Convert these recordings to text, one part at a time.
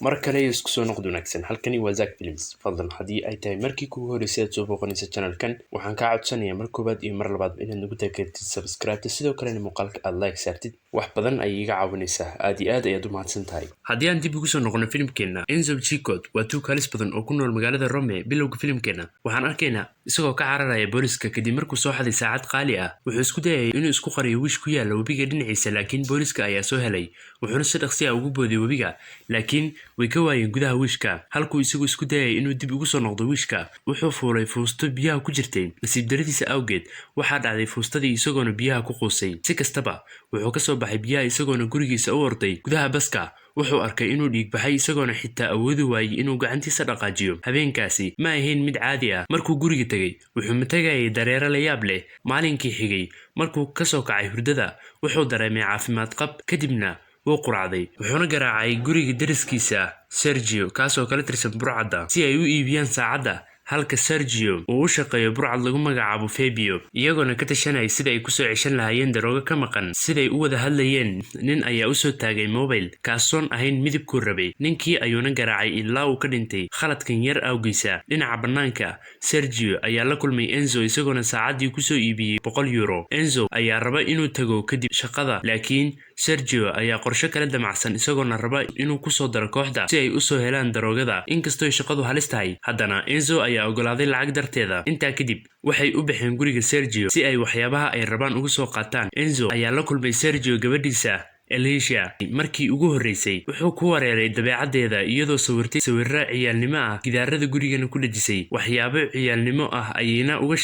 mar kale isku soo noqdo wanaagsan halkani waa Zack Films fadlan haddii ay tahay markii kugu horeysay aad soo booqanaysa channelkan waxaan kaa codsanayaa mar koobaad iyo mar labaad inaad nagu taageertid subscribe sidoo kalena muuqaalka aad like saartid wax badan ayay iga caawinaysaa aad iyo aad ayaad u mahadsan tahay haddii aan dib ugu soo noqono filimkeena Enzo Chicot waa tuug halis badan oo ku nool magaalada Rome bilowga filimkeena waxaan arkaynaa isagoo ka cararaya booliska kadib markuu soo xaday saacad qaali ah wuxuu isku dayay inuu isku qariyo wiish ku yaala webiga dhinaciisa laakiin booliska ayaa soo helay wuxuuna si dhaqsi ah ugu booday webiga laakiin way ka waayeen gudaha wiishka halkuu isagu isku dayay inuu dib ugu soo noqdo wiishka wuxuu fuulay fuusto biyaha ku jirtay nasiib daradiisa awgeed waxaa dhacday fuustadii isagoona biyaha ku quusay si kastaba wuxuu ka soo baxay biyaha isagoona gurigiisa u orday gudaha baska wuxuu arkay inuu dhiig baxay isagoona xitaa awoodi waayay inuu gacantiisa dhaqaajiyo habeenkaasi ma ahayn mid caadi ah markuu guriga tagay wuxuu matagayay dareere la yaab leh maalinkii xigay markuu ka soo kacay hurdada wuxuu dareemay caafimaad qab kadibna wuu quracday wuxuuna garaacay guriga dariskiisa Sergio kaasoo kala tirsan burcadda si ay u iibiyaan saacadda halka Sergio uu u shaqeeyo burcad lagu magacaabo Fabio iyagoona ka tashanay sida ay ku soo ceshan lahaayeen darooga ka maqan siday u wada hadlayeen nin ayaa u soo taagay mobile kaasoon ahayn midibkuu rabay ninkii ayuuna garaacay ilaa uu ka dhintay khaladkan yar awgiisa dhinaca bannaanka Sergio ayaa la kulmay Enzo isagoona saacaddii ku soo iibiyey €100 Enzo ayaa raba inuu tago kadib shaqada laakiin Sergio ayaa qorshe kala damacsan isagoona raba inuu ku soo daro kooxda si ay u soo helaan daroogada inkastoo shaqadu halis tahay haddana Enzo ayaa ogolaaday lacag darteeda intaa kadib waxay u baxeen guriga Sergio si ay waxyaabaha ay rabaan uga soo qaataan Enzo ayaa la kulmay Sergio gabadhiisa Alicia markii ugu horeysay wuxuu ku wareeray dabeecaddeeda iyadoo sawirtay sawirro ciyaalnimo ah gidaarada gurigana ku dhajisay waxyaabo ciyaalnimo ah ayayna uga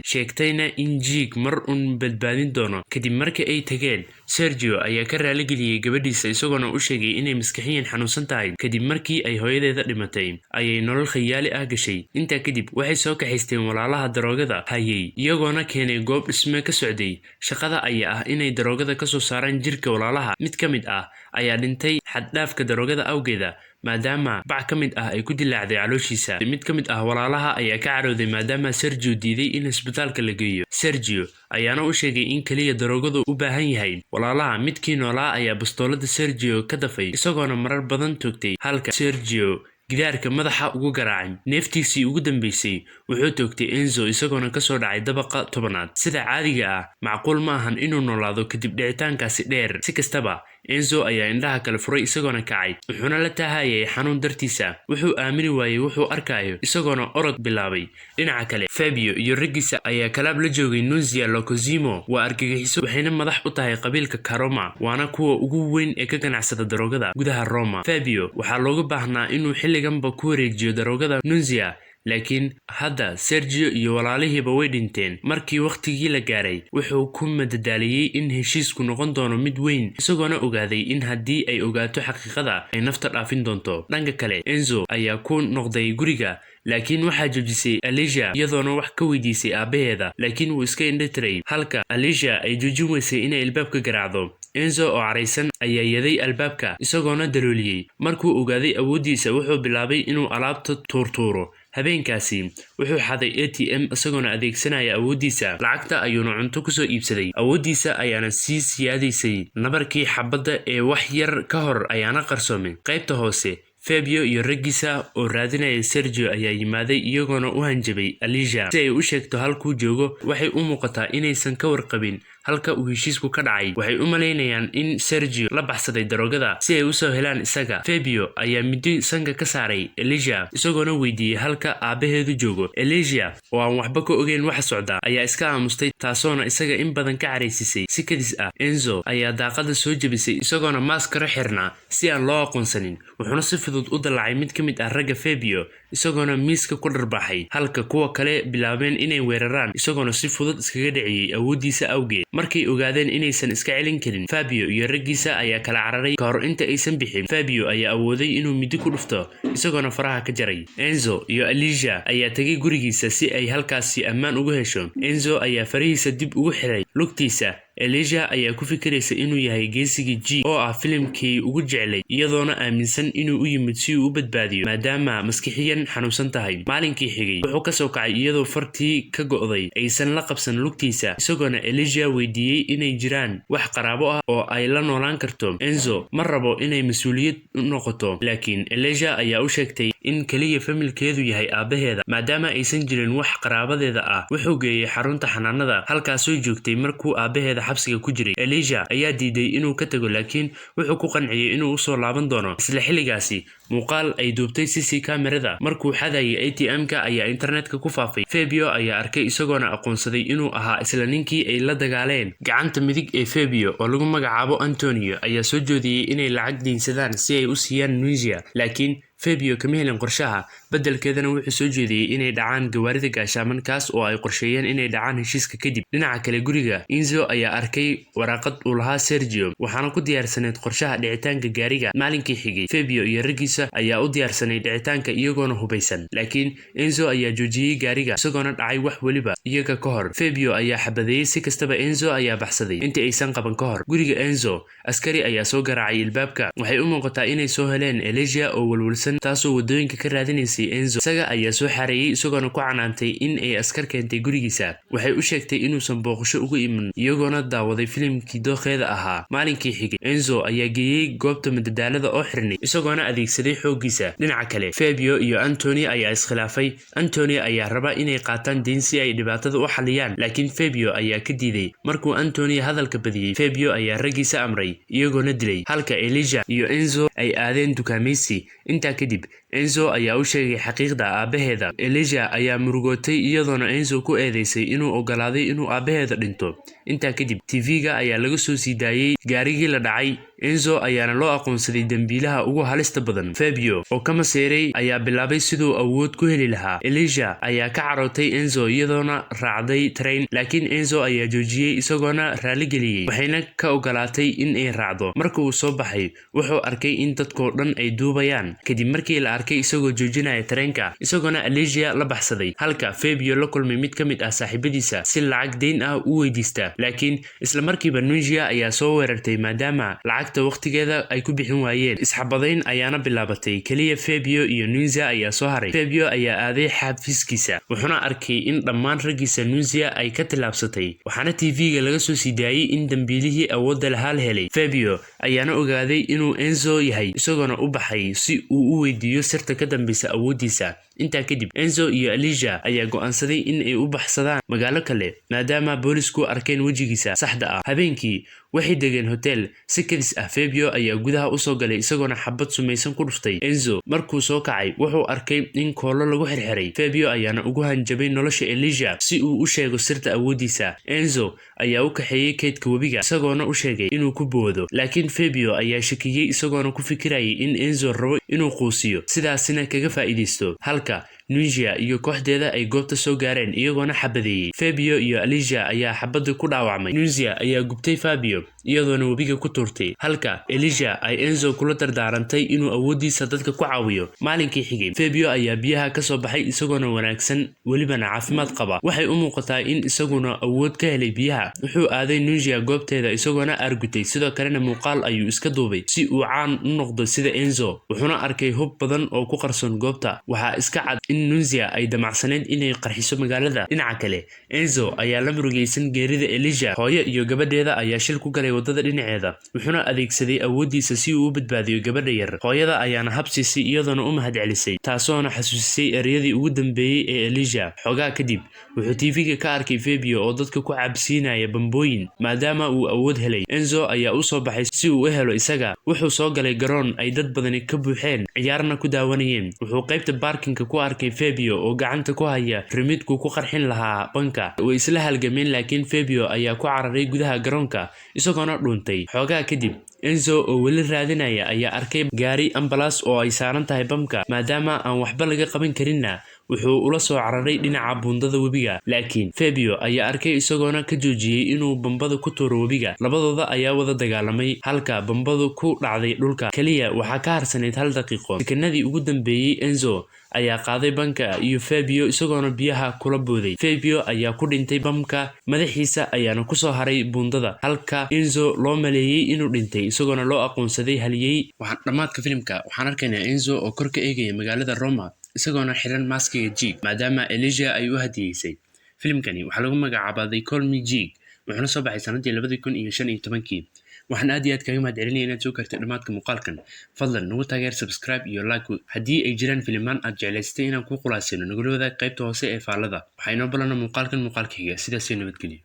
sheegtayna in Jig mar un badbaadin doono kadib markii ay tageen Sergio ayaa ka raali geliyay gabadhiisa isagoona u sheegay inay maskaxiyan xanuunsan tahay kadib markii ay hooyadeeda dhimatay ayay nolol khiyaali ah gashay intaa kadib waxay soo kaxaysteen walaalaha daroogada hayay iyagoona keenay goob dhisme ka socday shaqada ayaa ah inay daroogada ka soo saaraan jirka walaalaha mid ka mid ah ayaa dhintay xad-dhaafka daroogada awgeeda maadaama bac ka mid ah ay ku dilaacday calooshiisa mid ka mid ah walaalaha ayaa ka carooday maadaama Sergio diiday in isbitaalka la geeyo Sergio ayaana u sheegay in kaliya daroogadu u baahan yahay walaalaha midkii noolaa ayaa bastoolada Sergio ka dafay isagoona marar badan toogtay halka Sergio gidaarka madaxa ugu garaacay neeftiisii ugu dambeysay wuxuu toogtay Enzo isagoona ka soo dhacay dabaqa 10aad sida caadiga ah macquul ma ahan inuu noolaado kadib dhicitaankaasi dheer si kastaba Enzo ayaa indhaha kala furay isagoona kacay wuxuuna la taahayay xanuun dartiisa wuxuu aamini waayay wuxuu arkayo isagoona orod bilaabay dhinaca kale Fabio iyo raggiisa ayaa kalaab la joogay Nunzia Locosimo waa argagixiso waxayna madax u tahay qabiilka Caroma waana kuwa ugu weyn ee ka ganacsada daroogada gudaha Roma Fabio waxaa looga baahnaa inuu xilliganba ku wareejiyo daroogada Nunzia laakiin hadda Sergio iyo walaalihiiba way dhinteen markii waqtigii la gaaray wuxuu ku madadaaliyay in heshiisku noqon doono mid weyn isagoona ogaaday in haddii ay ogaato xaqiiqada ay nafta dhaafin doonto dhanka kale Enzo ayaa ku noqday guriga laakiin waxaa joojisay Alicia iyadoona wax ka weydiisay aabaheeda laakiin wuu iska indhatiray halka Alicia ay joojin weysay inay albaabka garaacdo Enzo oo caraysan ayaa yaday albaabka isagoona dalooliyay markuu ogaaday awoodiisa wuxuu bilaabay inuu alaabta tuurtuuro habeenkaasi wuxuu xaday ATM isagoona adeegsanaya awoodiisa lacagta ayuuna cunto ku soo iibsaday awoodiisa ayaana sii siyaadaysay nabarkii xabadda ee wax yar ka hor ayaana qarsoomay qaybta hoose Fabio iyo raggiisa oo raadinaya Sergio ayaa yimaaday iyagoona u hanjabay Alicia si ay u sheegto halkuu joogo waxay u muuqataa inaysan ka warqabin halka uu heshiisku ka dhacay waxay u maleynayaan in Sergio la baxsaday daroogada si ay u soo helaan isaga Fabio ayaa midi sanka ka saaray Alicia isagoona weydiiyay halka aabaheedu joogo Alicia oo aan waxba ka ogeyn waxa socda ayaa iska aamustay taasoona isaga in badan ka caraysisay si kadis ah Enzo ayaa daaqada soo jabisay isagoona maaskaro xirnaa si aan loo aqoonsanin wuxuuna si fudud u dalacay mid ka mid ah ragga Fabio isagoona miiska ku dharbaxay halka kuwa kale bilaabeen inay weeraraan isagoona si fudud iskaga dhiciyay awoodiisa awgeed markay ogaadeen inaysan iska celin karin Fabio iyo raggiisa ayaa kala cararay ka hor inta aysan bixin Fabio ayaa awooday inuu midi ku dhufto isagoona faraha ka jaray Enzo iyo Alicia ayaa tagay gurigiisa si ay halkaasi ammaan ugu hesho Enzo ayaa farihiisa dib ugu xiray lugtiisa Elijah ayaa ku fikiraysa inuu yahay geesigii G oo ah filimkii ugu jeclay iyadoona aaminsan inuu u yimid si uu u badbaadiyo maadaama maskixiyan xanuunsan tahay. Maalinkii xigay wuxuu ka soo kacay iyadoo fartii ka go'day aysan la qabsan lugtiisa isagoona Elijah weydiiyey inay jiraan wax qaraabo ah oo ay la noolaan karto. Enzo ma rabo inay mas'uuliyad u noqoto laakiin Elijah ayaa u sheegtay in kaliya familkeedu yahay aabaheeda maadaama aysan jirin wax qaraabadeeda ah. Wuxuu geeyay xarunta xanaanada halkaasoo joogtay markuu aabaheeda xabsiga ku jiray. Elijah ayaa diiday inuu ka tago laakiin wuxuu ku qanciyay inuu u soo laaban doono. Isla xilligaasi muuqaal ay duubtay CC kamerada markuu xadayay ATM-ka ayaa internetka ku faafay. Fabio ayaa arkay isagoona aqoonsaday inuu ahaa isla ninkii ay la dagaaleen. Gacanta midig ee Fabio oo lagu magacaabo Antonio ayaa soo jeediyay inay lacag deynsadaan si ay u siiyaan Nunzia laakiin Fabio kama helin qorshaha beddelkeedana wuxuu soo jeediyay inay dhacaan gawaarida gaashaaman kaas oo ay qorsheeyeen inay dhacaan heshiiska kadib. Dhinaca kale guriga Enzo ayaa arkay waraaqad uu lahaa Sergio waxaana ku diyaarsaneyd qorshaha dhicitaanka gaariga. Maalinkii xigay Fabio iyo raggiisa ayaa u diyaarsanay dhicitaanka iyagoona hubaysan laakiin Enzo ayaa joojiyay gaariga isagoona dhacay wax waliba iyaga ka hor. Fabio ayaa xabadeeyay si kastaba Enzo ayaa baxsaday intii aysan qaban ka hor. Guriga Enzo askari ayaa soo garaacay albaabka waxay u muuqataa inay soo heleen Elijah oo walwalsan taasoo wadooyinka ka raadinaysay Enzo. Isaga ayaa soo xareeyay isagoona ku canaantay in ay askar keentay gurigiisa. Waxay u sheegtay inuusan booqasho uga iman iyagoona daawaday filimkii dooqeeda ahaa. Maalinkii xigay Enzo ayaa geeyay goobta madadaalada oo xirnay isagoona adeegsaday xooggiisa. Dhinaca kale Fabio iyo Antonio ayaa iskhilaafay. Antonio ayaa raba inay qaataan deyn si ay dhibaatada u xaliyaan laakiin Fabio ayaa ka diiday. Markuu Antonio hadalka badiyay Fabio ayaa raggiisa amray iyagoona dilay halka Elijah iyo Enzo ay aadeen dukaamaysi. Intaa kadib Enzo ayaa u sheegay xaqiiqda aabaheeda. Elijah ayaa murugootay iyadoona Enzo ku eedeysay inuu ogolaaday inuu aabaheeda dhinto. Intaa kadib TV-ga ayaa laga soo sii daayay gaarigii la dhacay. Enzo ayaana loo aqoonsaday dambiilaha ugu halista badan. Fabio oo ka maseeray ayaa bilaabay siduu awood ku heli lahaa. Elijah ayaa ka carootay Enzo iyadoona raacday train laakiin Enzo ayaa joojiyay isagoona raali geliyay waxayna ka ogolaatay in ay raacdo. Markii uu soo baxay wuxuu arkay in dadkoo dhan ay duubayaan kadib markii la arkay isagoo joojinaya tareenka isagoona Elijah la baxsaday halka Fabio la kulmay mid ka mid ah saaxiibadiisa si lacag deyn ah u weydiista laakiin isla markiiba Nunzia ayaa soo weerartay maadaama lacagta waqtigeeda ay ku bixin waayeen. Isxabadayn ayaana bilaabatay kaliya Fabio iyo Nunzia ayaa soo haray. Fabio ayaa aaday xafiiskiisa wuxuuna arkay in dhammaan raggiisa Nunzia ay ka tilaabsatay waxaana TV-ga laga soo sii daayay in dambiilihii awoodda lahaa la helay. Fabio ayaana ogaaday inuu Enzo yahay isagoona u baxay si uu u weydiiyo sirta ka dambeysa awoodiisa. Intaa kadib Enzo iyo Elijah ayaa go'aansaday in ay u baxsadaan magaalo kale maadaama boolisku arkeen wejigiisa saxda ah. Habeenkii waxay degeen hotel si kadis ah. Fabio ayaa gudaha u soo galay isagoona xabad sumaysan ku dhuftay Enzo. Markuu soo kacay wuxuu arkay in koolo lagu xirxiray. Fabio ayaana ugu hanjabay nolosha Elijah si uu u sheego sirta awoodiisa. Enzo ayaa u kaxeeyay keydka webiga isagoona u sheegay inuu ku boodo laakiin Fabio ayaa shakiyay isagoona ku fikirayay in Enzo rabo inuu quusiyo sidaasina kaga faa'iideysto. Halka Nunzia iyo kooxdeeda ay goobta soo gaareen iyagoona xabadeeyay. Fabio iyo Elijah ayaa xabada ku dhaawacmay. Nunzia ayaa gubtay Fabio iyadoona webiga ku tuurtay halka Elijah ay Enzo kula dardaarantay inuu awoodiisa dadka ku caawiyo. Maalinkii xigay Fabio ayaa biyaha ka soo baxay isagoona wanaagsan welibana caafimaad qaba. Waxay u muuqataa in isaguna awood ka helay biyaha. Wuxuu aaday Nunzia goobteeda isagoona argutay sidoo kalena muuqaal ayuu iska duubay si uu caan u noqdo sida Enzo. Wuxuuna arkay hub badan oo ku qarsoon goobta. Waxaa iska cad in Nunzia ay damacsaneyd inay qarxiso magaalada. Dhinaca kale Enzo ayaa la murugaysan geerida Elijah. Hooyo iyo gabadheeda ayaa shil ku galay wadada dhinaceeda wuxuuna adeegsaday awoodiisa si uu u badbaadiyo gabadha yar. Hooyada ayaana habsiisay iyadoona u mahadcelisay taasoona xasuusisay ereyadii ugu dambeeyay ee Elijah. Xogaa kadib wuxuu TV-ga ka arkay Fabio oo dadka ku cabsiinaya bambooyin maadaama uu awood helay. Enzo ayaa u soo baxay si uu u helo isaga. Wuxuu soo galay garoon ay dad badani ka buuxeen ciyaarna ku daawanayeen. Wuxuu qaybta parkinka ku arkay Fabio oo gacanta ku haya rimidku ku qarxin lahaa banka. Way isla halgameen laakiin Fabio ayaa ku cararay gudaha garoonka isagoona dhuuntay. Xogaa kadib Enzo oo weli raadinaya ayaa arkay gaari ambalaas oo ay saaran tahay bamka, maadaama aan waxba laga qaban karinna wuxuu ula soo cararay dhinaca buundada webiga. Laakiin Fabio ayaa arkay isagoona ka joojiyay inuu bambada ku tuuro webiga. Labadooda ayaa wada dagaalamay halka bambadu ku dhacday dhulka. Kaliya waxaa ka harsanayd 1 daqiiqo. Sekanadii ugu dambeeyay Enzo ayaa qaaday banka iyo Fabio isagoona biyaha kula booday. Fabio ayaa ku dhintay bamka, madaxiisa ayaana ku soo haray buundada, halka Enzo loo maleeyay inuu dhintay isagoona loo aqoonsaday haliyey. Dhamaadka filimka waxaan arkaynaa Enzo oo kor ka eegaya magaalada Roma isagoona xiran maskiga Jig maadaama Elijah ay u hadiyeysay. Filimkani waxaa lagu magacaabay Call Me Jig, wuxuuna soo baxay sanadii 2015. waxaan aad iyo aad kaga mahadcelinayaa inaad soo gaartay dhamaadka muuqaalkan. Fadlan nagu taageer, subscribe iyo like haddii ay jiraan filimaan aad jeclaysatay inaan ku khulaasino. nagula wadaag qaybta hoose ee faallada. waxaa inoo balana muuqaalkan muuqaalka xiga. sidaas nabadgelyo.